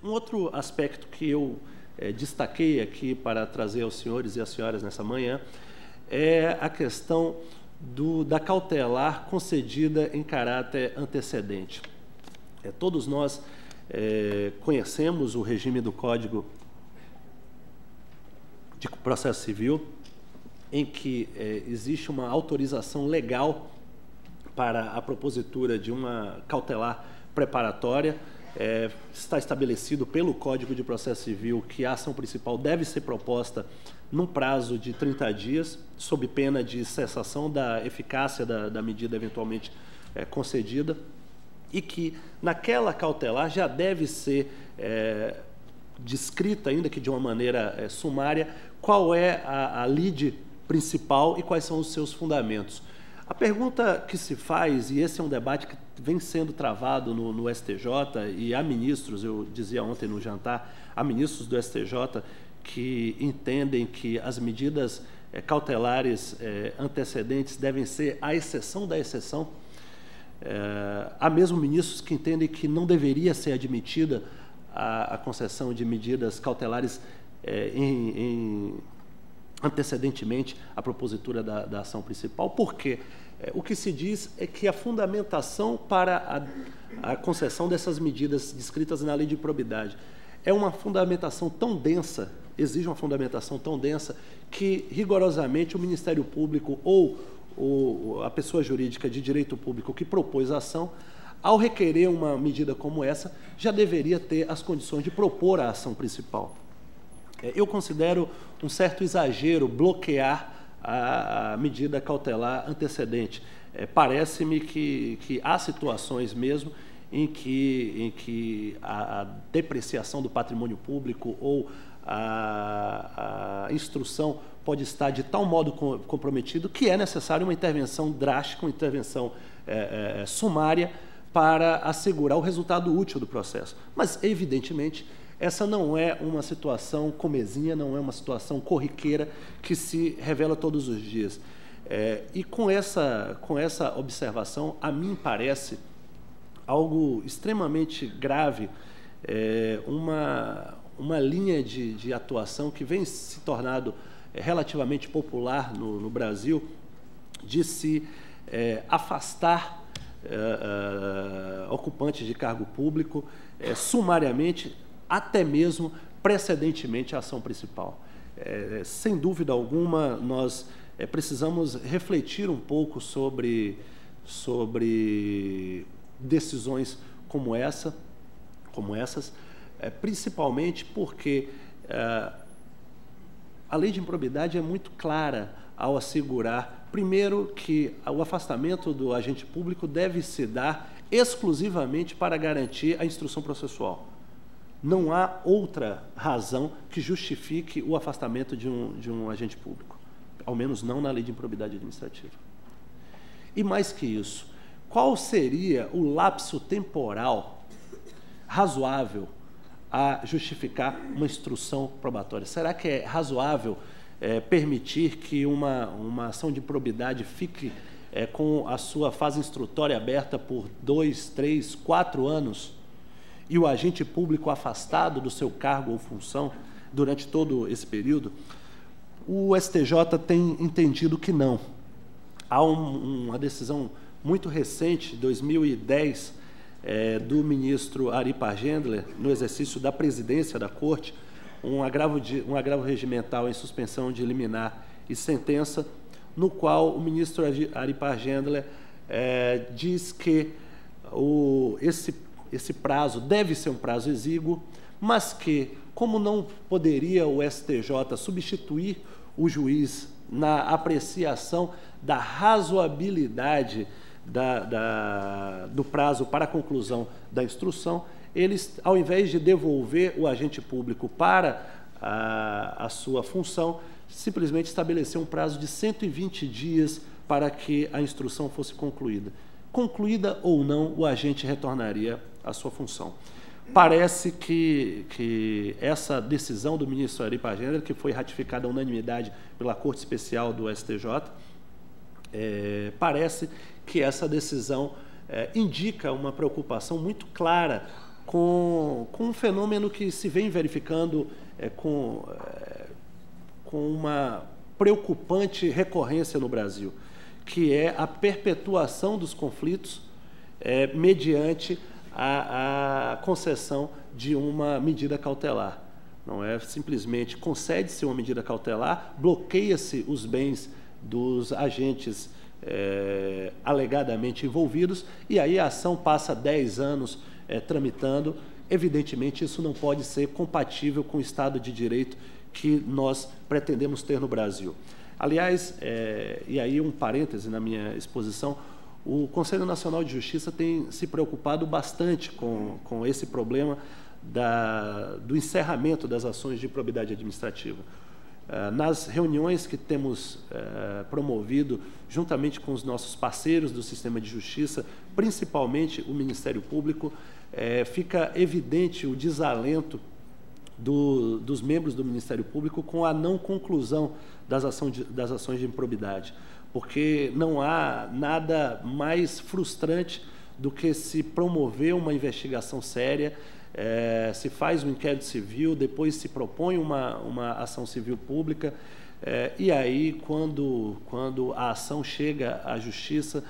Um outro aspecto que eu destaquei aqui para trazer aos senhores e às senhoras nessa manhã é a questão da cautelar concedida em caráter antecedente. Todos nós conhecemos o regime do Código de Processo Civil, em que existe uma autorização legal para a propositura de uma cautelar preparatória. Está estabelecido pelo Código de Processo Civil que a ação principal deve ser proposta num prazo de 30 dias, sob pena de cessação da eficácia da medida eventualmente concedida, e que naquela cautelar já deve ser descrita, ainda que de uma maneira sumária, qual é a lide principal e quais são os seus fundamentos. A pergunta que se faz, e esse é um debate que vem sendo travado no STJ, e há ministros, eu dizia ontem no jantar, há ministros do STJ que entendem que as medidas cautelares antecedentes devem ser a exceção da exceção. Há mesmo ministros que entendem que não deveria ser admitida a concessão de medidas cautelares antecedentemente à propositura da ação principal. Por quê? O que se diz é que a fundamentação para a concessão dessas medidas descritas na lei de improbidade é uma fundamentação tão densa, exige uma fundamentação tão densa, que rigorosamente o Ministério Público ou a pessoa jurídica de direito público que propôs a ação, ao requerer uma medida como essa, já deveria ter as condições de propor a ação principal. Eu considero um certo exagero bloquear a medida cautelar antecedente. Parece-me que há situações mesmo em que a depreciação do patrimônio público ou a instrução pode estar de tal modo comprometido que é necessária uma intervenção drástica, uma intervenção sumária para assegurar o resultado útil do processo. Mas, evidentemente, essa não é uma situação comezinha, não é uma situação corriqueira que se revela todos os dias. E com essa observação, a mim parece algo extremamente grave, uma linha de atuação que vem se tornando relativamente popular no Brasil, de se afastar ocupantes de cargo público sumariamente, até mesmo precedentemente à ação principal. Sem dúvida alguma, nós precisamos refletir um pouco sobre decisões como essas, principalmente porque a lei de improbidade é muito clara ao assegurar, primeiro, que o afastamento do agente público deve se dar exclusivamente para garantir a instrução processual. Não há outra razão que justifique o afastamento de um agente público, ao menos não na lei de improbidade administrativa. E mais que isso, qual seria o lapso temporal razoável a justificar uma instrução probatória? Será que é razoável permitir que uma ação de improbidade fique com a sua fase instrutória aberta por 2, 3, 4 anos e o agente público afastado do seu cargo ou função durante todo esse período? O STJ tem entendido que não. Há uma decisão muito recente, 2010, do ministro Ari Pargendler, no exercício da presidência da Corte, um agravo regimental em suspensão de liminar e sentença, no qual o ministro Ari Pargendler diz que esse prazo deve ser um prazo exíguo, mas que, como não poderia o STJ substituir o juiz na apreciação da razoabilidade do prazo para a conclusão da instrução, eles, ao invés de devolver o agente público para a sua função, simplesmente estabelecer um prazo de 120 dias para que a instrução fosse concluída. Concluída ou não, o agente retornaria à sua função. Parece que essa decisão do ministro Ari Pargendler, que foi ratificada à unanimidade pela Corte Especial do STJ, parece que essa decisão indica uma preocupação muito clara com um fenômeno que se vem verificando com uma preocupante recorrência no Brasil, que é a perpetuação dos conflitos mediante a concessão de uma medida cautelar. Não é simplesmente concede-se uma medida cautelar, bloqueia-se os bens dos agentes alegadamente envolvidos, e aí a ação passa 10 anos tramitando. Evidentemente, isso não pode ser compatível com o Estado de Direito que nós pretendemos ter no Brasil. Aliás, e aí um parêntese na minha exposição, o Conselho Nacional de Justiça tem se preocupado bastante com esse problema do encerramento das ações de improbidade administrativa. Nas reuniões que temos promovido, juntamente com os nossos parceiros do sistema de justiça, principalmente o Ministério Público, fica evidente o desalento dos membros do Ministério Público com a não conclusão das ações de improbidade, porque não há nada mais frustrante do que se promover uma investigação séria, se faz um inquérito civil, depois se propõe uma ação civil pública, e aí, quando a ação chega à Justiça,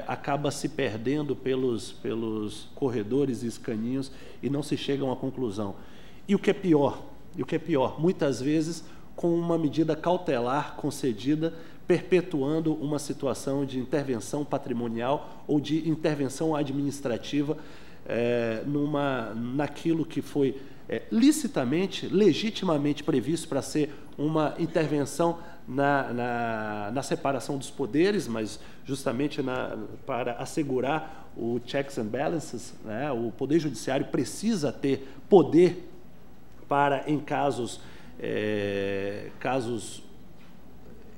acaba se perdendo pelos corredores e escaninhos e não se chega a uma conclusão. E o que é pior, muitas vezes com uma medida cautelar concedida, perpetuando uma situação de intervenção patrimonial ou de intervenção administrativa naquilo que foi licitamente, legitimamente previsto para ser uma intervenção na separação dos poderes, mas justamente para assegurar o checks and balances, né? O Poder Judiciário precisa ter poder para, em casos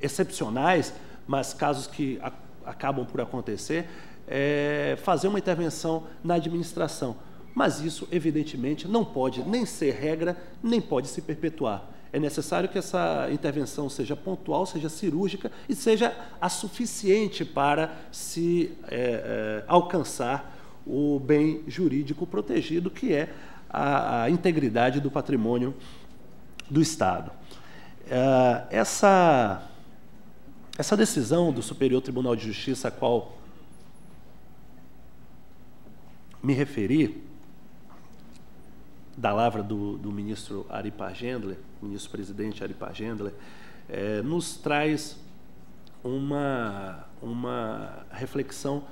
excepcionais, mas casos que acabam por acontecer, fazer uma intervenção na administração. Mas isso, evidentemente, não pode nem ser regra, nem pode se perpetuar. É necessário que essa intervenção seja pontual, seja cirúrgica e seja a suficiente para se alcançar o bem jurídico protegido, que é a integridade do patrimônio do Estado. Essa decisão do Superior Tribunal de Justiça, a qual me referi, da lavra do ministro Ari Pargendler, ministro-presidente Ari Pargendler, nos traz uma reflexão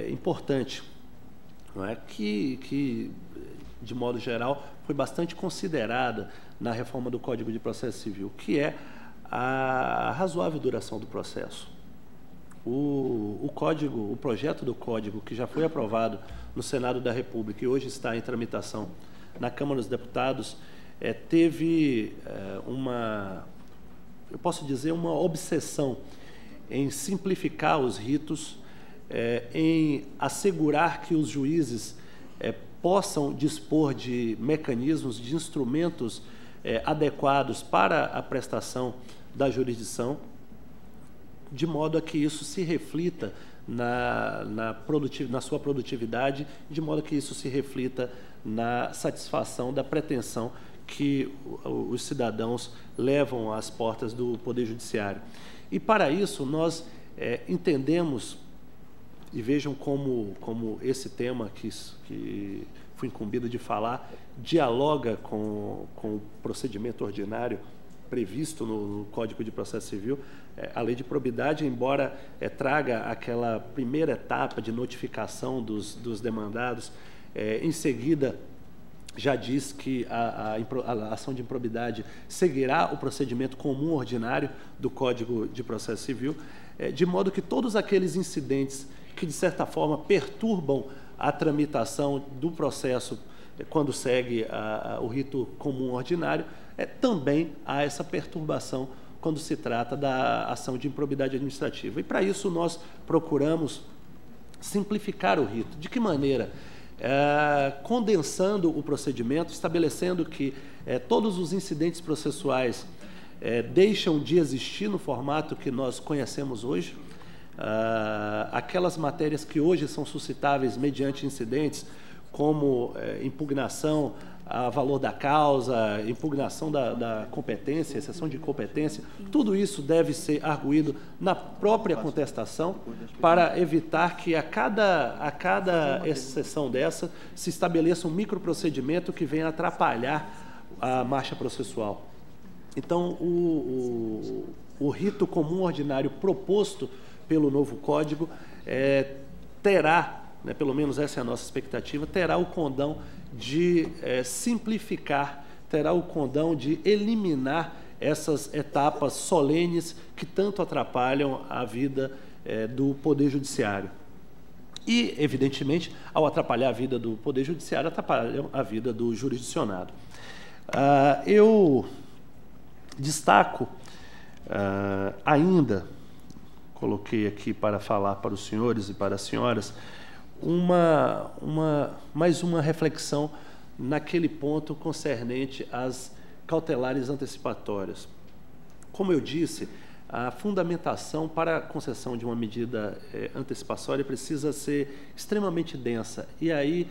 importante, não é? que, de modo geral, foi bastante considerada na reforma do Código de Processo Civil, que é a razoável duração do processo. O projeto do Código, que já foi aprovado no Senado da República e hoje está em tramitação na Câmara dos Deputados, teve eu posso dizer, uma obsessão em simplificar os ritos, em assegurar que os juízes possam dispor de mecanismos, de instrumentos adequados para a prestação da jurisdição, de modo a que isso se reflita na sua produtividade, de modo que isso se reflita na satisfação da pretensão que os cidadãos levam às portas do Poder Judiciário. E, para isso, nós entendemos, e vejam como esse tema que fui incumbido de falar, dialoga com o procedimento ordinário previsto no Código de Processo Civil. A lei de probidade, embora traga aquela primeira etapa de notificação dos demandados, em seguida já diz que a ação de improbidade seguirá o procedimento comum ordinário do Código de Processo Civil, de modo que todos aqueles incidentes que, de certa forma, perturbam a tramitação do processo quando segue o rito comum ordinário, também há essa perturbação quando se trata da ação de improbidade administrativa. E, para isso, nós procuramos simplificar o rito. De que maneira? Condensando o procedimento, estabelecendo que todos os incidentes processuais deixam de existir no formato que nós conhecemos hoje. Aquelas matérias que hoje são suscitáveis mediante incidentes, como impugnação a valor da causa, impugnação da competência, exceção de competência, tudo isso deve ser arguído na própria contestação para evitar que a cada exceção dessa se estabeleça um microprocedimento que venha atrapalhar a marcha processual. Então, o rito comum ordinário proposto pelo novo Código terá, né, pelo menos essa é a nossa expectativa, terá o condão de simplificar, terá o condão de eliminar essas etapas solenes que tanto atrapalham a vida do Poder Judiciário. E, evidentemente, ao atrapalhar a vida do Poder Judiciário, atrapalham a vida do jurisdicionado. Eu destaco ainda, coloquei aqui para falar para os senhores e para as senhoras, mais uma reflexão naquele ponto concernente às cautelares antecipatórias. Como eu disse, a fundamentação para a concessão de uma medida antecipatória precisa ser extremamente densa. E aí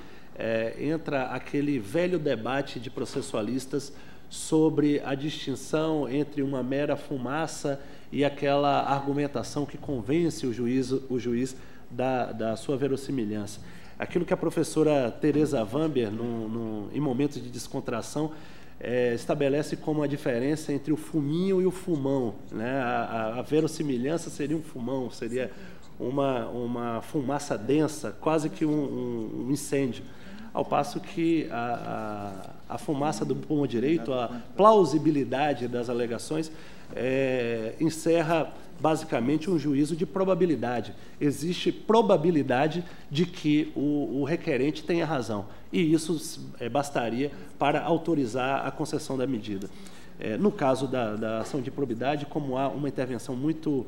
entra aquele velho debate de processualistas sobre a distinção entre uma mera fumaça e aquela argumentação que convence o juiz da sua verossimilhança. Aquilo que a professora Teresa Wamber, em momentos de descontração, estabelece como a diferença entre o fuminho e o fumão, né? A verossimilhança seria um fumão, seria uma fumaça densa, quase que um incêndio, ao passo que a fumaça do pulmão direito, a plausibilidade das alegações, encerra basicamente um juízo de probabilidade. Existe probabilidade de que o requerente tenha razão, e isso bastaria para autorizar a concessão da medida. No caso da ação de probidade, como há uma intervenção muito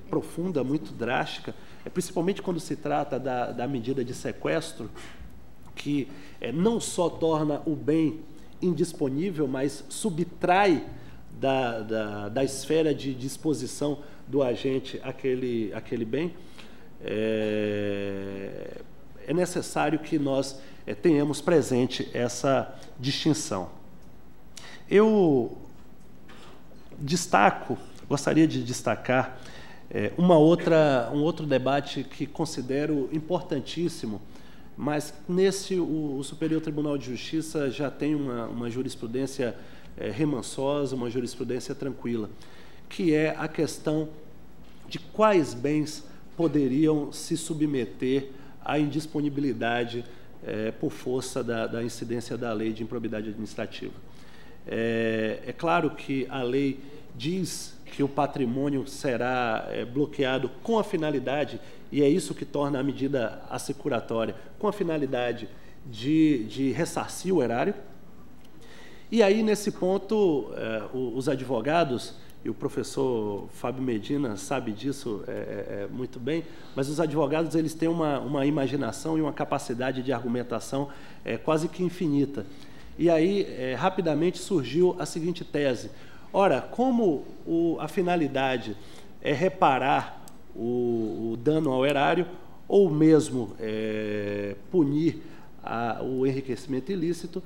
profunda, muito drástica, principalmente quando se trata da medida de sequestro, que não só torna o bem indisponível, mas subtrai da esfera de disposição do agente aquele bem, é necessário que nós tenhamos presente essa distinção. Eu gostaria de destacar um outro debate que considero importantíssimo, mas o Superior Tribunal de Justiça já tem uma jurisprudência remansosa, uma jurisprudência tranquila, que é a questão de quais bens poderiam se submeter à indisponibilidade por força da incidência da lei de improbidade administrativa. É claro que a lei diz que o patrimônio será bloqueado com a finalidade, e é isso que torna a medida assecuratória, com a finalidade de ressarcir o erário. E aí, nesse ponto, os advogados, e o professor Fábio Medina sabe disso muito bem, mas os advogados eles têm uma imaginação e uma capacidade de argumentação quase que infinita. E aí, rapidamente, surgiu a seguinte tese. Ora, como a finalidade é reparar o dano ao erário, ou mesmo punir o enriquecimento ilícito,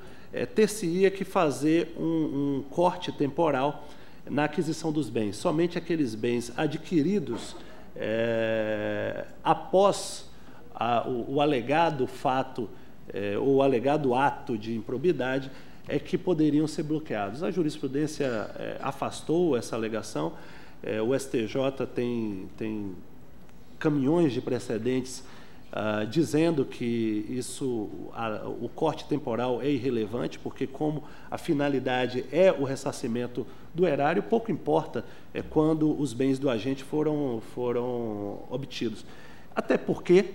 ter-se-ia que fazer um corte temporal na aquisição dos bens. Somente aqueles bens adquiridos após o alegado fato ou o alegado ato de improbidade que poderiam ser bloqueados. A jurisprudência afastou essa alegação, o STJ tem caminhões de precedentes dizendo que o corte temporal é irrelevante, porque como a finalidade é o ressarcimento do erário, pouco importa quando os bens do agente foram obtidos. Até porque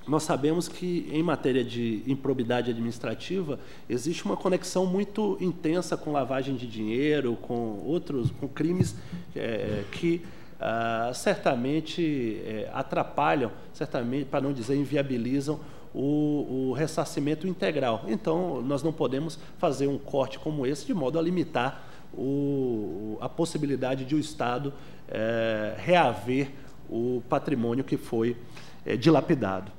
nós sabemos que, em matéria de improbidade administrativa, existe uma conexão muito intensa com lavagem de dinheiro, com crimes que certamente atrapalham, certamente, para não dizer inviabilizam, o ressarcimento integral. Então, nós não podemos fazer um corte como esse de modo a limitar a possibilidade de o Estado reaver o patrimônio que foi dilapidado.